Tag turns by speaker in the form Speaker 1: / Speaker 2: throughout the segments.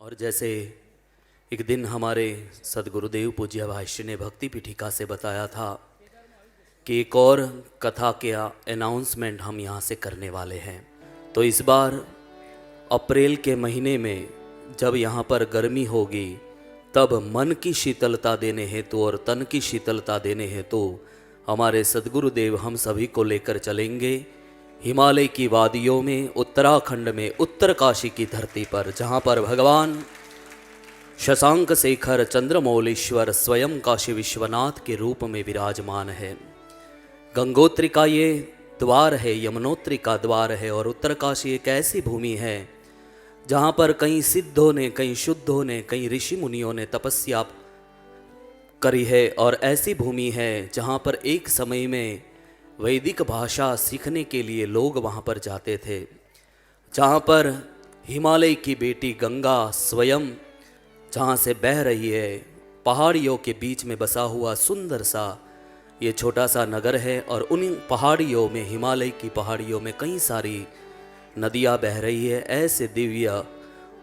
Speaker 1: और जैसे एक दिन हमारे सदगुरुदेव पूज्य भाष्य ने भक्ति पीठिका से बताया था कि एक और कथा के अनाउंसमेंट हम यहाँ से करने वाले हैं। तो इस बार अप्रैल के महीने में जब यहाँ पर गर्मी होगी तब मन की शीतलता देने हेतु और तन की शीतलता देने हेतु हमारे सदगुरुदेव हम सभी को लेकर चलेंगे हिमालय की वादियों में, उत्तराखंड में, उत्तरकाशी की धरती पर, जहाँ पर भगवान शशांक शेखर चंद्रमौलीश्वर स्वयं काशी विश्वनाथ के रूप में विराजमान है। गंगोत्री का ये द्वार है, यमुनोत्री का द्वार है और उत्तरकाशी एक ऐसी भूमि है जहाँ पर कई सिद्धों ने, कई शुद्धों ने, कई ऋषि मुनियों ने तपस्या करी है और ऐसी भूमि है जहाँ पर एक समय में वैदिक भाषा सीखने के लिए लोग वहाँ पर जाते थे, जहाँ पर हिमालय की बेटी गंगा स्वयं जहाँ से बह रही है, पहाड़ियों के बीच में बसा हुआ सुंदर सा ये छोटा सा नगर है और उन पहाड़ियों में, हिमालय की पहाड़ियों में कई सारी नदियाँ बह रही है। ऐसे दिव्य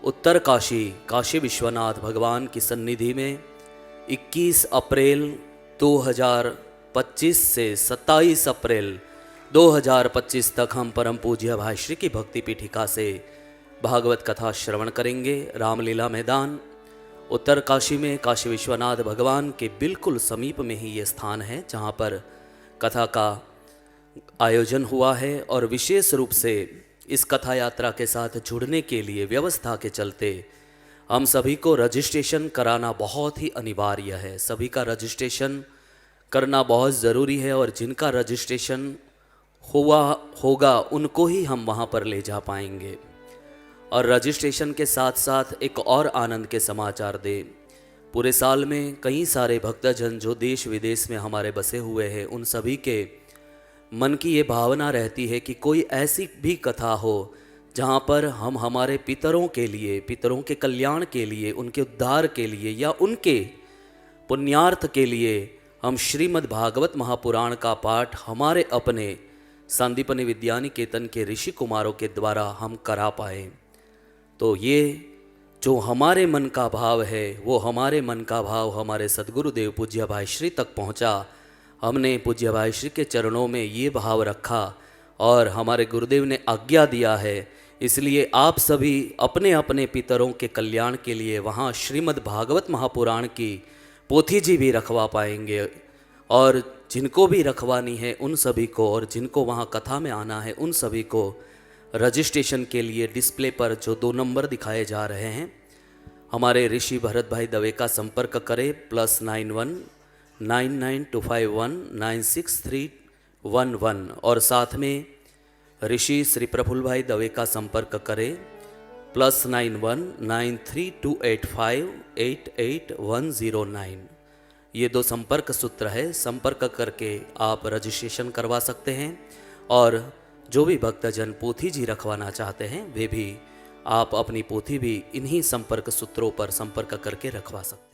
Speaker 1: उत्तरकाशी काशी विश्वनाथ भगवान की सन्निधि में 21 अप्रैल 2025 से 27 अप्रैल 2025 तक हम परम पूज्य भाष्य की भक्ति पीठिका से भागवत कथा श्रवण करेंगे। रामलीला मैदान उत्तरकाशी में काशी विश्वनाथ भगवान के बिल्कुल समीप में ही ये स्थान है जहाँ पर कथा का आयोजन हुआ है और विशेष रूप से इस कथा यात्रा के साथ जुड़ने के लिए व्यवस्था के चलते हम सभी को रजिस्ट्रेशन कराना बहुत ही अनिवार्य है। सभी का रजिस्ट्रेशन करना बहुत ज़रूरी है और जिनका रजिस्ट्रेशन होगा उनको ही हम वहाँ पर ले जा पाएंगे। और रजिस्ट्रेशन के साथ साथ एक और आनंद के समाचार दे, पूरे साल में कई सारे भक्तजन जो देश विदेश में हमारे बसे हुए हैं उन सभी के मन की ये भावना रहती है कि कोई ऐसी भी कथा हो जहाँ पर हम हमारे पितरों के लिए, पितरों के कल्याण के लिए, उनके उद्धार के लिए या उनके पुण्यार्थ के लिए हम श्रीमद् भागवत महापुराण का पाठ हमारे अपने सांदीपनि विद्यानिकेतन के ऋषि कुमारों के द्वारा हम करा पाएँ। तो ये जो हमारे मन का भाव है वो हमारे मन का भाव हमारे सदगुरुदेव पूज्य भाई श्री तक पहुँचा। हमने पूज्य भाई श्री के चरणों में ये भाव रखा और हमारे गुरुदेव ने आज्ञा दिया है, इसलिए आप सभी अपने अपने पितरों के कल्याण के लिए वहाँ श्रीमद् भागवत महापुराण की पोथी जी भी रखवा पाएंगे और जिनको भी रखवानी है उन सभी को और जिनको वहाँ कथा में आना है उन सभी को रजिस्ट्रेशन के लिए डिस्प्ले पर जो 2 नंबर दिखाए जा रहे हैं हमारे ऋषि भरत भाई दवे का संपर्क करें +91 9925196311 और साथ में ऋषि श्री प्रफुल्ल भाई दवे का संपर्क करें +91 9328588109। ये 2 संपर्क सूत्र है, संपर्क करके आप रजिस्ट्रेशन करवा सकते हैं और जो भी भक्तजन पोथी जी रखवाना चाहते हैं वे भी आप अपनी पोथी भी इन्हीं संपर्क सूत्रों पर संपर्क करके रखवा सकते हैं।